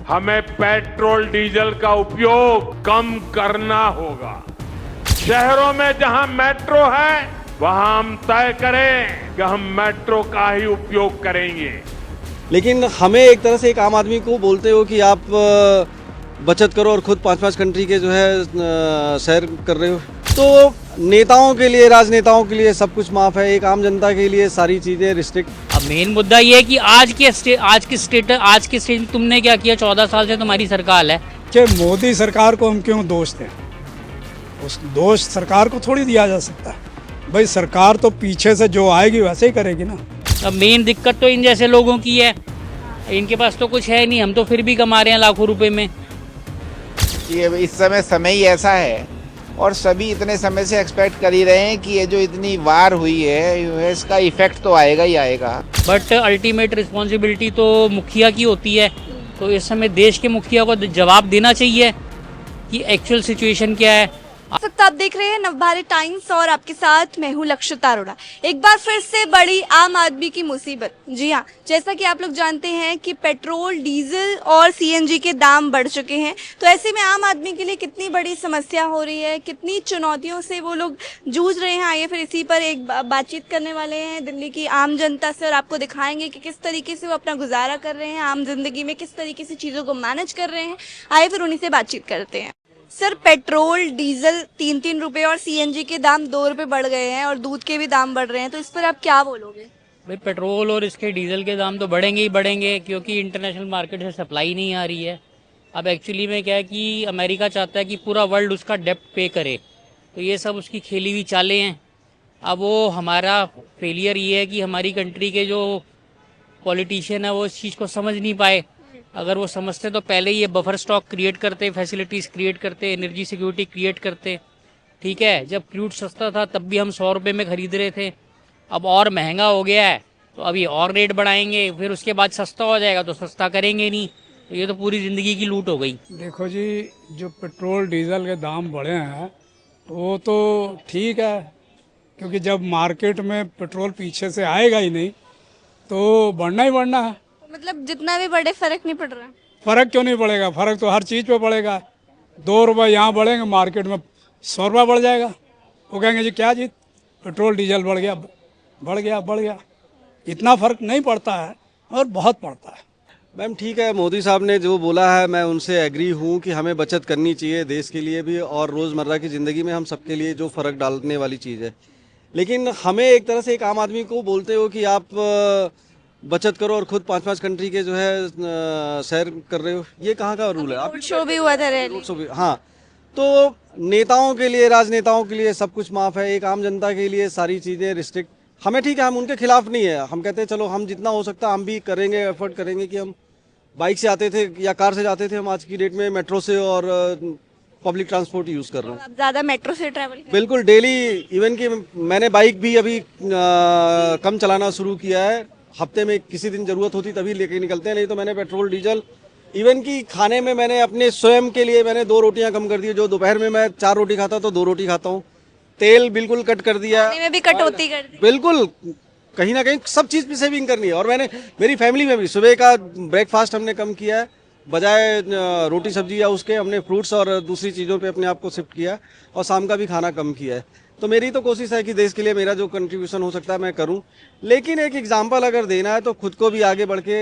हमें petrol diesel का उपयोग कम करना होगा। शहरों में जहां मेट्रो है वहां हम तय करें कि हम मेट्रो का ही उपयोग करेंगे। लेकिन हमें एक तरह से एक आम आदमी को बोलते हो कि आप बचत करो और खुद 5-5 कंट्री के जो है सैर कर रहे हो। तो नेताओं के लिए, राजनेताओं के लिए सब कुछ माफ है, एक आम जनता के लिए सारी चीजें रिस्ट्रिक्ट। अब मेन मुद्दा ये है कि आज के स्टेज तुमने क्या किया? 14 साल से तुम्हारी सरकार है कि मोदी सरकार को हम क्यों दोष दें? उस दोष सरकार को थोड़ी दिया जा सकता है। भाई सरकार तो पीछे से जो आएगी वैसे ही करेगी ना। अब मेन दिक्कत तो इन जैसे लोगों की है, इनके पास तो कुछ है नहीं, हम तो फिर भी कमा रहे हैं लाखों रुपए में। ये इस समय ही ऐसा है और सभी इतने समय से एक्सपेक्ट कर ही रहे हैं कि ये जो इतनी वार हुई है इसका इफेक्ट तो आएगा ही आएगा। बट अल्टीमेट रिस्पॉन्सिबिलिटी तो मुखिया की होती है, तो इस समय देश के मुखिया को जवाब देना चाहिए कि एक्चुअल सिचुएशन क्या है। इस वक्त आप देख रहे हैं नवभारत टाइम्स और आपके साथ मैं हूं लक्षिता अरोड़ा। एक बार फिर से बड़ी आम आदमी की मुसीबत। जी हां, जैसा कि आप लोग जानते हैं कि पेट्रोल, डीजल और सीएनजी के दाम बढ़ चुके हैं, तो ऐसे में आम आदमी के लिए कितनी बड़ी समस्या हो रही है, कितनी चुनौतियों से वो लोग जूझ रहे हैं। आइए फिर इसी पर एक बातचीत करने वाले हैं दिल्ली की आम जनता से और आपको दिखाएंगे कि किस तरीके से वो अपना गुजारा कर रहे हैं, आम जिंदगी में किस तरीके से चीज़ों को मैनेज कर रहे हैं। आइए फिर उन्हीं से बातचीत करते हैं। सर, पेट्रोल, डीजल 3-3 रुपए और सीएनजी के दाम 2 रुपए बढ़ गए हैं और दूध के भी दाम बढ़ रहे हैं, तो इस पर आप क्या बोलोगे? भाई पेट्रोल और इसके डीजल के दाम तो बढ़ेंगे ही बढ़ेंगे, क्योंकि इंटरनेशनल मार्केट से सप्लाई नहीं आ रही है। अब एक्चुअली में क्या है कि अमेरिका चाहता है कि पूरा वर्ल्ड उसका डेप्ट पे करे, तो ये सब उसकी खेली हुई चालें हैं। अब वो हमारा फेलियर ये है कि हमारी कंट्री के जो पॉलिटिशियन है वो इस चीज़ को समझ नहीं पाए। अगर वो समझते तो पहले ही ये बफर स्टॉक क्रिएट करते, फैसिलिटीज़ क्रिएट करते, एनर्जी सिक्योरिटी क्रिएट करते। ठीक है, जब क्रूड सस्ता था तब भी हम 100 रुपये में ख़रीद रहे थे, अब और महंगा हो गया है तो अभी और रेट बढ़ाएंगे, फिर उसके बाद सस्ता हो जाएगा तो सस्ता करेंगे नहीं, तो ये तो पूरी ज़िंदगी की लूट हो गई। देखो जी, जो पेट्रोल डीजल के दाम बढ़े हैं वो तो ठीक है, क्योंकि जब मार्केट में पेट्रोल पीछे से आएगा ही नहीं तो बढ़ना ही बढ़ना है। मतलब जितना भी बढ़े फर्क नहीं पड़ रहा। फर्क क्यों नहीं पड़ेगा? फर्क तो हर चीज़ पे पड़ेगा। 2 रुपये यहाँ बढ़ेंगे, मार्केट में 100 रुपये बढ़ जाएगा। वो कहेंगे जी क्या जी पेट्रोल डीजल बढ़ गया, बढ़ गया, बढ़ गया। इतना फर्क नहीं पड़ता है और बहुत पड़ता है। मैम ठीक है, मोदी साहब ने जो बोला है मैं उनसे एग्री हूँ कि हमें बचत करनी चाहिए देश के लिए भी और रोज़मर्रा की ज़िंदगी में हम सबके लिए जो फ़र्क डालने वाली चीज़ है। लेकिन हमें एक तरह से एक आम आदमी को बोलते हो कि आप बचत करो और खुद 5-5 कंट्री के जो है सैर कर रहे हो, ये कहाँ का रूल है? रोड शो भी हुआ था, रैली। हाँ, तो नेताओं के लिए, राजनेताओं के लिए सब कुछ माफ है, एक आम जनता के लिए सारी चीज़ें रिस्ट्रिक्ट। हमें ठीक है, हम उनके खिलाफ नहीं है, हम कहते हैं चलो हम जितना हो सकता हम भी करेंगे, एफर्ट करेंगे कि हम बाइक से आते थे या कार से जाते थे, हम आज की डेट में मेट्रो से और पब्लिक ट्रांसपोर्ट यूज़ कर रहे हैं। आप ज़्यादा मेट्रो से ट्रैवल बिल्कुल डेली, इवन कि मैंने बाइक भी अभी कम चलाना शुरू किया है। हफ्ते में किसी दिन ज़रूरत होती तभी लेके निकलते हैं, नहीं तो मैंने पेट्रोल डीजल, इवन कि खाने में मैंने अपने स्वयं के लिए मैंने 2 रोटियां कम कर दी। जो दोपहर में मैं 4 रोटी खाता तो 2 रोटी खाता हूँ। तेल बिल्कुल कट कर दिया, खाने में भी कटौती कर दी। बिल्कुल कहीं ना कहीं सब चीज़ पे सेविंग करनी है। और मैंने मेरी फैमिली में भी सुबह का ब्रेकफास्ट हमने कम किया है, बजाय रोटी सब्जी या उसके हमने फ्रूट्स और दूसरी चीज़ों पे अपने आप को शिफ्ट किया और शाम का भी खाना कम किया है। तो मेरी तो कोशिश है कि देश के लिए मेरा जो कंट्रीब्यूशन हो सकता है मैं करूं। लेकिन एक एग्जांपल अगर देना है तो खुद को भी आगे बढ़ के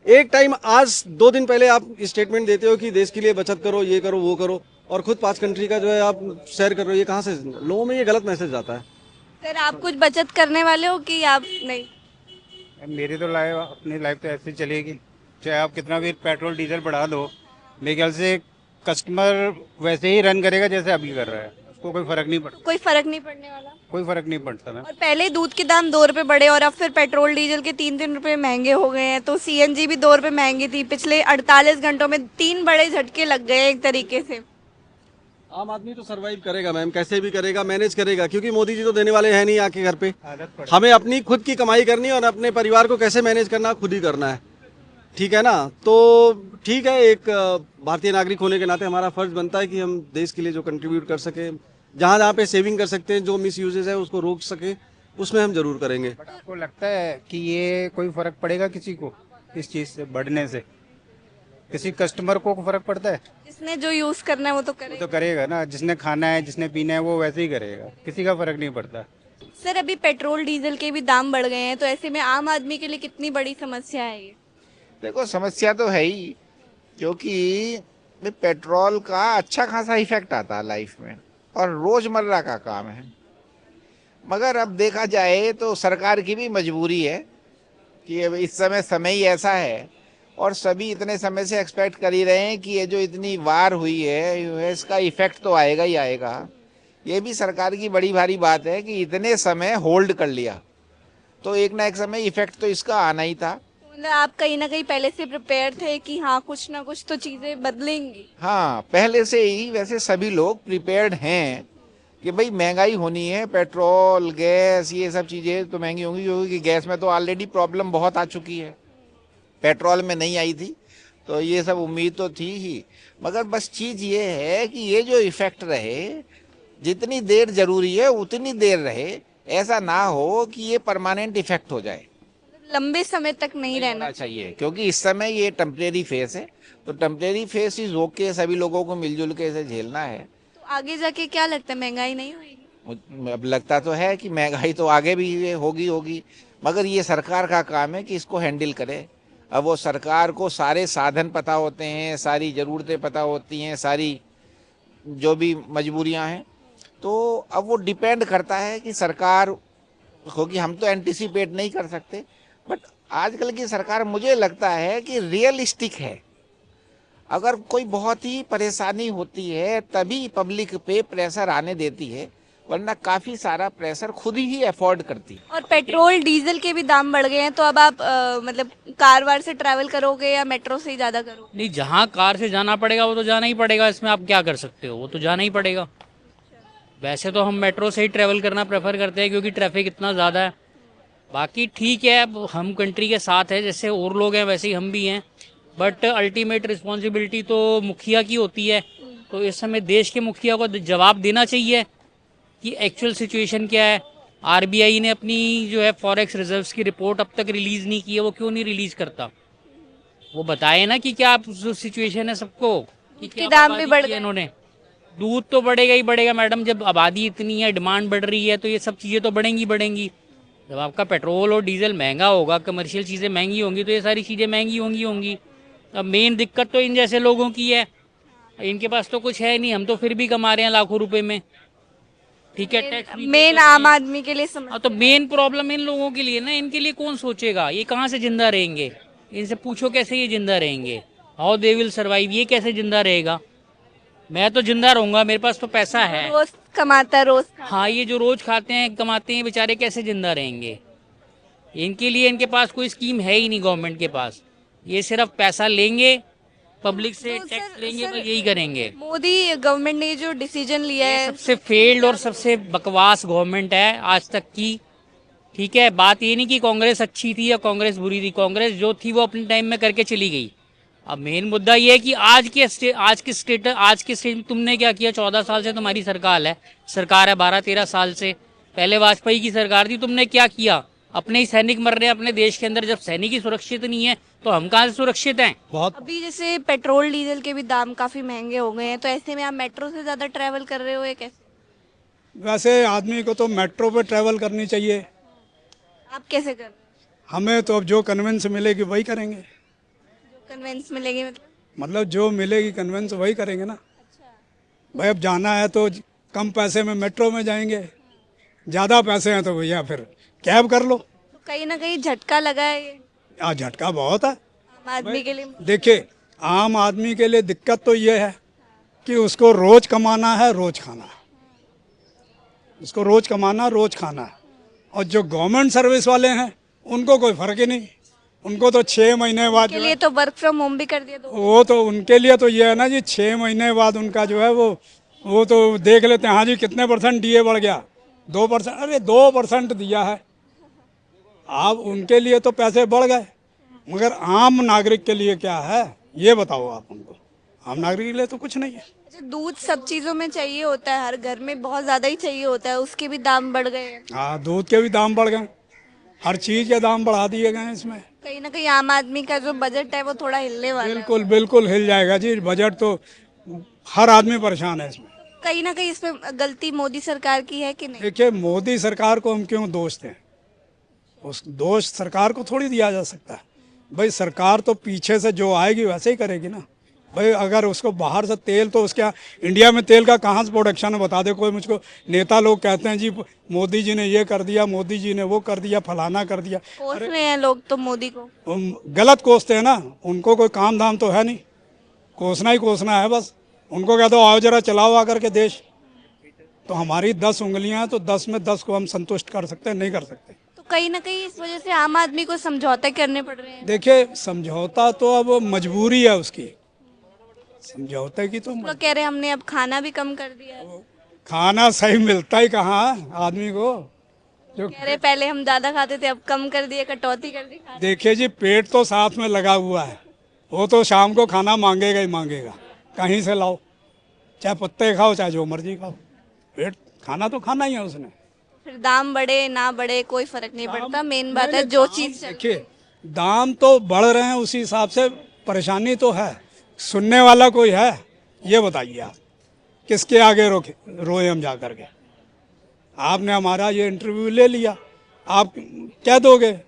एक टाइम, आज 2 दिन पहले आप स्टेटमेंट देते हो कि देश के लिए बचत करो, ये करो, वो करो, और खुद 5 कंट्री का जो है आप शेयर कर रहे हो, ये कहाँ से? लोगों में ये गलत मैसेज आता है। सर, आप कुछ बचत करने वाले हो कि आप नहीं? मेरी तो अपनी लाइफ तो ऐसे चलेगी, चाहे आप कितना भी पेट्रोल डीजल बढ़ा दो, मेरे ख्याल से कस्टमर वैसे ही रन करेगा जैसे अभी कर रहा है, उसको कोई फर्क नहीं पड़ता। कोई फर्क नहीं पड़ने वाला? कोई फर्क नहीं पड़ता ना। और पहले दूध के दाम 2 रुपए बढ़े और अब फिर पेट्रोल डीजल के 3-3 रुपए महंगे हो गए हैं, तो सीएनजी भी 2 रुपए महंगी थी। पिछले 48 घंटों में 3 बड़े झटके लग गए एक तरीके से। आम आदमी तो सरवाइव करेगा मैम, कैसे भी करेगा, मैनेज करेगा, क्योंकि मोदी जी तो देने वाले हैं नहीं आके घर पे। हमें अपनी खुद की कमाई करनी है और अपने परिवार को कैसे मैनेज करना खुद ही करना है, ठीक है ना? तो ठीक है, एक भारतीय नागरिक होने के नाते हमारा फर्ज बनता है कि हम देश के लिए जो कंट्रीब्यूट कर सके, जहाँ जहाँ पे सेविंग कर सकते हैं, जो मिस यूजेज है उसको रोक सके, उसमें हम जरूर करेंगे। बट आपको लगता है कि ये कोई फर्क पड़ेगा किसी को इस चीज़ से बढ़ने से? किसी कस्टमर को फर्क पड़ता है? जिसने जो यूज करना है वो तो वो करे। तो करेगा ना, जिसने खाना है जिसने पीना है वो वैसे ही करेगा, किसी का फर्क नहीं पड़ता। सर अभी पेट्रोल डीजल के भी दाम बढ़ गए हैं, तो ऐसे में आम आदमी के लिए कितनी बड़ी समस्या है ये? देखो समस्या तो है ही, क्योंकि पेट्रोल का अच्छा खासा इफेक्ट आता है लाइफ में और रोजमर्रा का काम है। मगर अब देखा जाए तो सरकार की भी मजबूरी है कि अब इस समय ही ऐसा है और सभी इतने समय से एक्सपेक्ट कर ही रहे हैं कि ये जो इतनी वार हुई है इसका इफेक्ट तो आएगा ही आएगा। ये भी सरकार की बड़ी भारी बात है कि इतने समय होल्ड कर लिया, तो एक ना एक समय इफेक्ट तो इसका आना ही था। मतलब आप कहीं ना कहीं पहले से प्रिपेयर थे कि हाँ कुछ ना कुछ तो चीजें बदलेंगी? हाँ, पहले से ही वैसे सभी लोग प्रिपेयर्ड हैं कि भाई महंगाई होनी है, पेट्रोल गैस ये सब चीज़ें तो महंगी होंगी, क्योंकि गैस में तो ऑलरेडी प्रॉब्लम बहुत आ चुकी है, पेट्रोल में नहीं आई थी, तो ये सब उम्मीद तो थी ही। मगर बस चीज़ ये है कि ये जो इफेक्ट रहे, जितनी देर जरूरी है उतनी देर रहे, ऐसा ना हो कि ये परमानेंट इफेक्ट हो जाए। लंबे समय तक नहीं रहना चाहिए, क्योंकि इस समय ये टेम्परेरी फेस है, तो टेम्परेरी फेस इज ओके, सभी लोगों को मिलजुल के इसे झेलना है। तो आगे जाके क्या लगता है, महंगाई नहीं होगी? अब लगता तो है कि महंगाई तो आगे भी होगी, मगर ये सरकार का काम है कि इसको हैंडल करे। अब वो सरकार को सारे साधन पता होते हैं, सारी ज़रूरतें पता होती हैं, सारी जो भी मजबूरियां हैं, तो अब वो डिपेंड करता है कि सरकार होगी। हम तो एंटिसिपेट नहीं कर सकते, बट आजकल की सरकार मुझे लगता है कि रियलिस्टिक है। अगर कोई बहुत ही परेशानी होती है तभी पब्लिक पे प्रेशर आने देती है, वरना काफी सारा प्रेशर खुद ही अफोर्ड करती है। और पेट्रोल डीजल के भी दाम बढ़ गए हैं, तो अब आप मतलब कार वार से ट्रैवल करोगे या मेट्रो से ही ज्यादा करोगे? नहीं, जहाँ कार से जाना पड़ेगा वो तो जाना ही पड़ेगा, इसमें आप क्या कर सकते हो, वो तो जाना ही पड़ेगा। वैसे तो हम मेट्रो से ही ट्रैवल करना प्रेफर करते हैं क्योंकि ट्रैफिक इतना ज़्यादा है। बाकी ठीक है, अब हम कंट्री के साथ है, जैसे और लोग हैं वैसे ही हम भी हैं, बट अल्टीमेट रिस्पॉन्सिबिलिटी तो मुखिया की होती है। तो इस समय देश के मुखिया को जवाब देना चाहिए कि एक्चुअल सिचुएशन क्या है। आरबीआई ने अपनी जो है फॉरेक्स रिजर्व्स की रिपोर्ट अब तक रिलीज़ नहीं की है, वो क्यों नहीं रिलीज़ करता? वो बताए ना कि क्या सिचुएशन है सबको, कि क्या दाम भी बढ़ गए गए। इन्होंने। दूध तो बढ़ेगा ही बढ़ेगा मैडम, जब आबादी इतनी है, डिमांड बढ़ रही है, तो ये सब चीज़ें तो बढ़ेंगी। जब आपका पेट्रोल और डीजल महंगा होगा, कमर्शियल चीज़ें महंगी होंगी, तो ये सारी चीज़ें महंगी होंगी। अब मेन दिक्कत तो इन जैसे लोगों की है, इनके पास तो कुछ है नहीं, हम तो फिर भी कमा रहे हैं लाखों रुपए में, ठीक है। टैक्स मेन आम आदमी के लिए समझ। तो मेन प्रॉब्लम इन लोगों के लिए ना, इनके लिए कौन सोचेगा, ये कहाँ से जिंदा रहेंगे? इनसे पूछो कैसे ये जिंदा रहेंगे, हाउ दे विल सर्वाइव, ये कैसे जिंदा रहेगा? मैं तो जिंदा रहूंगा, मेरे पास तो पैसा है। रोज कमाता है, रोज खाता है। हाँ, ये जो रोज खाते हैं कमाते हैं बेचारे कैसे जिंदा रहेंगे? इनके लिए इनके पास कोई स्कीम है ही नहीं गवर्नमेंट के पास, ये सिर्फ पैसा लेंगे पब्लिक से, तो टैक्स सर- लेंगे, सर, बस यही करेंगे। मोदी गवर्नमेंट ने जो डिसीजन लिया है, सबसे फेल्ड और सबसे बकवास गवर्नमेंट है आज तक की, ठीक है। बात ये नहीं कि कांग्रेस अच्छी थी या कांग्रेस बुरी थी, कांग्रेस जो थी वो अपने टाइम में करके चली गई। अब मेन मुद्दा ये है कि आज के स्टेट तुमने क्या किया? 14 साल से तुम्हारी सरकार है 12-13 साल से, पहले वाजपेयी की सरकार थी, तुमने क्या किया? अपने ही सैनिक मर रहे हैं अपने देश के अंदर, जब सैनिक ही सुरक्षित नहीं है तो हम कहाँ से सुरक्षित हैं? अभी जैसे पेट्रोल डीजल के भी दाम काफी महंगे हो गए हैं, तो ऐसे में आप मेट्रो से ज्यादा ट्रैवल कर रहे हो या कैसे? वैसे आदमी को तो मेट्रो पे ट्रैवल करनी चाहिए। आप कैसे कर रहे हो? हमें तो अब जो कन्वेंस मिलेगी वही करेंगे, जो कन्वेंस मिलेगी मतलब जो मिलेगी कन्वेंस वही करेंगे ना। भाई अब जाना है तो कम पैसे में मेट्रो में जाएंगे, ज़्यादा पैसे हैं तो भैया फिर कैब कर लो। तो कहीं ना कहीं झटका लगा है ये आज झटका बहुत है। आम आदमी के लिए। देखिए, आम आदमी के लिए दिक्कत तो ये है कि उसको रोज कमाना है, रोज खाना है, उसको रोज कमाना, रोज खाना है। और जो गवर्नमेंट सर्विस वाले हैं उनको कोई फर्क ही नहीं, उनको तो 6 महीने बाद के लिए तो वर्क फ्रॉम होम भी कर दिया तो वो तो उनके लिए तो ये है ना जी, 6 महीने बाद उनका जो है वो तो देख लेते हैं, हाँ जी कितने % डीए बढ़ गया, 2%। अरे 2% दिया है, आप उनके लिए तो पैसे बढ़ गए, मगर आम नागरिक के लिए क्या है ये बताओ आप हमको। आम नागरिक के लिए तो कुछ नहीं है। अच्छा, दूध सब चीजों में चाहिए होता है, हर घर में बहुत ज्यादा ही चाहिए होता है, उसके भी दाम बढ़ गए हैं। हाँ, दूध के भी दाम बढ़ गए, हर चीज़ के दाम बढ़ा दिए गए हैं इसमें। कहीं ना कहीं आम आदमी का जो बजट है वो थोड़ा हिलने वाला है। बिल्कुल बिल्कुल हिल जाएगा जी। बजट तो हर आदमी परेशान है इसमें। कहीं ना कहीं इसमें गलती मोदी सरकार की है कि नहीं? देखिए, मोदी सरकार को हम क्यों दोष दें? उस दोष सरकार को थोड़ी दिया जा सकता है। भाई सरकार तो पीछे से जो आएगी वैसे ही करेगी ना। भाई अगर उसको बाहर से तेल, तो उसके यहाँ इंडिया में तेल का कहाँ से प्रोडक्शन है बता दे कोई मुझको। नेता लोग कहते हैं जी मोदी जी ने ये कर दिया, मोदी जी ने वो कर दिया, फलाना कर दिया। कोस रहे हैं लोग तो मोदी को। गलत कोसते हैं ना, उनको कोई काम धाम तो है नहीं, कोसना ही कोसना है बस। उनको कह दो आओ जरा चलाओ आकर के देश। तो हमारी 10 उंगलियां हैं, तो 10 में 10 को हम संतुष्ट कर सकते हैं? नहीं कर सकते। तो कहीं ना कहीं इस वजह से आम आदमी को समझौते करने पड़ रहे हैं। देखिए, समझौता तो अब मजबूरी है उसकी, समझौते की तो लोग कह रहे हैं हमने अब खाना भी कम कर दिया है। खाना सही मिलता ही कहाँ आदमी को। जो कह रहे पहले हम ज्यादा खाते थे अब कम कर दिए, कटौती कर दी खाने। देखिए जी, पेट तो साथ में लगा हुआ है, वो तो शाम को खाना मांगेगा ही मांगेगा, कहीं से लाओ, चाहे पत्ते खाओ चाहे जो मर्जी खाओ, पेट खाना तो खाना ही है उसने। फिर दाम बढ़े ना बढ़े कोई फर्क नहीं पड़ता, मेन बात है जो चीज देखिए, दाम तो बढ़ रहे हैं, उसी हिसाब से परेशानी तो है। सुनने वाला कोई है? ये बताइए आप, किसके आगे रोए हम जा करके? आपने हमारा ये इंटरव्यू ले लिया, आप कह दोगे,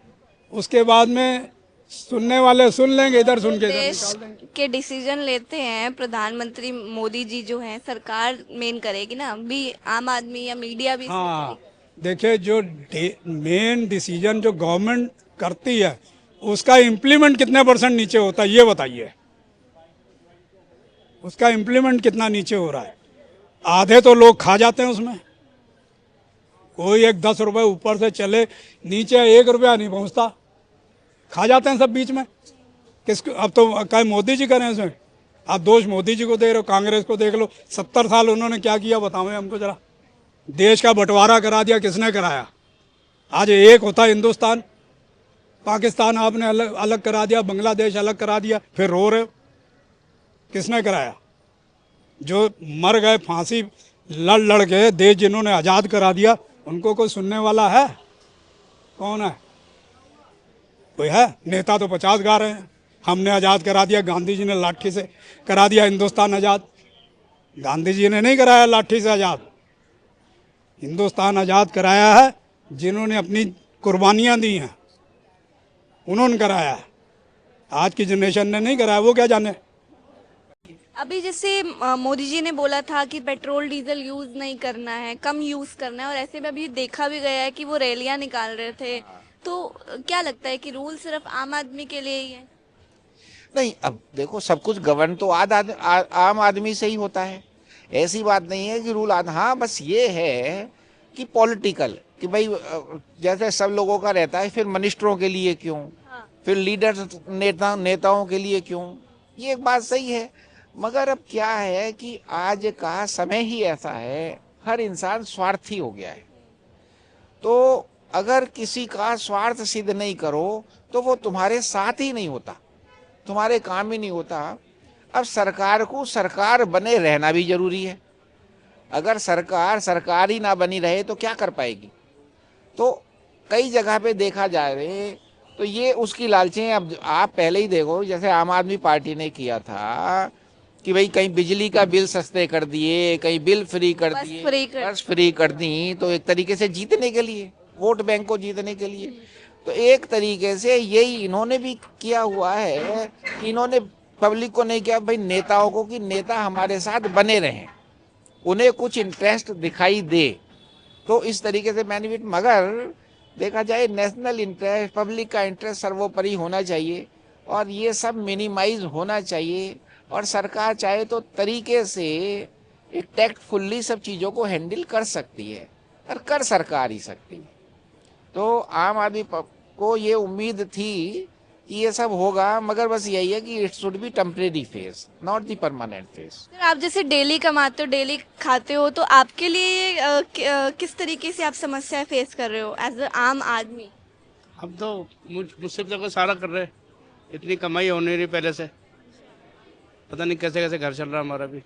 उसके बाद में सुनने वाले सुन लेंगे, इधर सुन के इधर देश निकाल देंगे। के डिसीजन लेते हैं प्रधानमंत्री मोदी जी जो हैं, सरकार मेन करेगी ना, अभी आम आदमी या मीडिया भी। हाँ, देखिए, जो मेन डिसीजन जो गवर्नमेंट करती है उसका इम्प्लीमेंट कितने % नीचे होता है ये बताइए। उसका इम्प्लीमेंट कितना नीचे हो रहा है? आधे तो लोग खा जाते हैं उसमें। कोई एक 10 रुपए ऊपर से चले, नीचे 1 रुपया नहीं पहुंचता, खा जाते हैं सब बीच में। किसको अब तो क्या मोदी जी करें इसमें? आप दोष मोदी जी को दे रहे हो, कांग्रेस को देख लो, 70 साल उन्होंने क्या किया बताओ हमको जरा। देश का बंटवारा करा दिया, किसने कराया? आज एक होता हिंदुस्तान, पाकिस्तान आपने अलग अलग करा दिया, बांग्लादेश अलग करा दिया, फिर रो रहे हो। किसने कराया? जो मर गए फांसी लड़ लड़ के, देश जिन्होंने आज़ाद करा दिया, उनको कोई सुनने वाला है? कौन है? कोई है? नेता तो 50 गा रहे हैं, हमने आज़ाद करा दिया, गांधी जी ने लाठी से करा दिया हिंदुस्तान आज़ाद। गांधी जी ने नहीं कराया लाठी से आज़ाद, हिंदुस्तान आज़ाद कराया है जिन्होंने अपनी कुर्बानियाँ दी हैं, उन्होंने कराया है। आज की जनरेशन ने नहीं कराया, वो क्या जाने। अभी जैसे मोदी जी ने बोला था कि पेट्रोल डीजल यूज नहीं करना है, कम यूज करना है, और ऐसे में अभी देखा भी गया है कि वो रैलियां निकाल रहे थे। तो क्या लगता है कि रूल सिर्फ आम आदमी के लिए ही है? नहीं, अब देखो, सब कुछ गवर्न तो आम आदमी से ही होता है। ऐसी बात नहीं है कि रूल हाँ, बस ये है कि पॉलिटिकल, कि भाई जैसे सब लोगों का रहता है, फिर मिनिस्टरों के लिए क्यों, फिर लीडर नेताओं के लिए क्यों, ये एक बात सही है। मगर अब क्या है कि आज का समय ही ऐसा है, हर इंसान स्वार्थी हो गया है। तो अगर किसी का स्वार्थ सिद्ध नहीं करो तो वो तुम्हारे साथ ही नहीं होता, तुम्हारे काम ही नहीं होता। अब सरकार को सरकार बने रहना भी जरूरी है। अगर सरकार ही ना बनी रहे तो क्या कर पाएगी? तो कई जगह पे देखा जाए तो ये उसकी लालचें। अब आप पहले ही देखो, जैसे आम आदमी पार्टी ने किया था कि भाई कहीं बिजली का बिल सस्ते कर दिए, कहीं बिल फ्री कर दिए, बस फ्री कर दी, तो एक तरीके से जीतने के लिए, वोट बैंक को जीतने के लिए। तो एक तरीके से यही इन्होंने भी किया हुआ है कि इन्होंने पब्लिक को नहीं किया, भाई नेताओं को, कि नेता हमारे साथ बने रहें, उन्हें कुछ इंटरेस्ट दिखाई दे, तो इस तरीके से बेनिफिट। मगर देखा जाए नेशनल इंटरेस्ट, पब्लिक का इंटरेस्ट सर्वोपरि होना चाहिए, और ये सब मिनिमाइज होना चाहिए। और सरकार चाहे तो तरीके से एक टैक्टफुल्ली सब चीज़ों को हैंडल कर सकती है, और कर सरकार ही सकती है। तो आम आदमी को ये उम्मीद थी कि ये सब होगा, मगर बस यही है कि it should be temporary phase, not the permanent phase. Sir, आप जैसे डेली कमाते हो, डेली खाते हो, तो आपके लिए किस तरीके से आप समस्याएं फेस कर रहे हो एज अ आम आदमी? हम तो मुझसे तो सारा कर रहे, इतनी कमाई हो नहीं रही पहले से, पता नहीं कैसे कैसे घर चल रहा हमारा भी।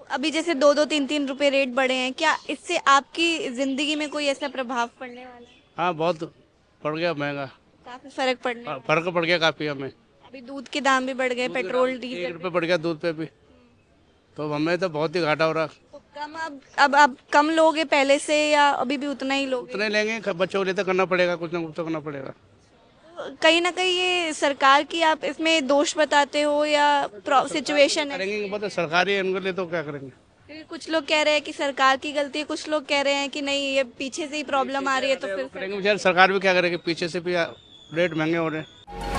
अभी जैसे 2-2, 3-3 रुपए रेट बढ़े हैं, क्या इससे आपकी जिंदगी में कोई ऐसा प्रभाव पड़ने वाला है? हाँ, बहुत पड़ गया महंगा। काफी फर्क पड़ने फर्क पड़ गया काफ़ी हमें। अभी दूध के दाम भी बढ़ गए, पेट्रोल 1 डीजल रुपये बढ़ गया दूध पे भी, तो हमें तो बहुत ही घाटा हो रहा। तो कम अब आप कम लोगे पहले से या अभी भी उतना ही लोगे? उतने लेंगे, बच्चों के लिए तो करना पड़ेगा, कुछ ना कुछ तो करना पड़ेगा। कहीं ना कहीं ये सरकार की आप इसमें दोष बताते हो या सिचुएशन है? करेंगे बहुत सरकारी है, उनके लिए तो क्या करेंगे। क्योंकि कुछ लोग कह रहे हैं कि सरकार की गलती है, कुछ लोग कह रहे हैं कि नहीं ये पीछे से ही प्रॉब्लम आ रही है, तो फिर करेंगे बेचारे, सरकार भी क्या करेगी, पीछे से भी रेट महंगे हो रहे हैं।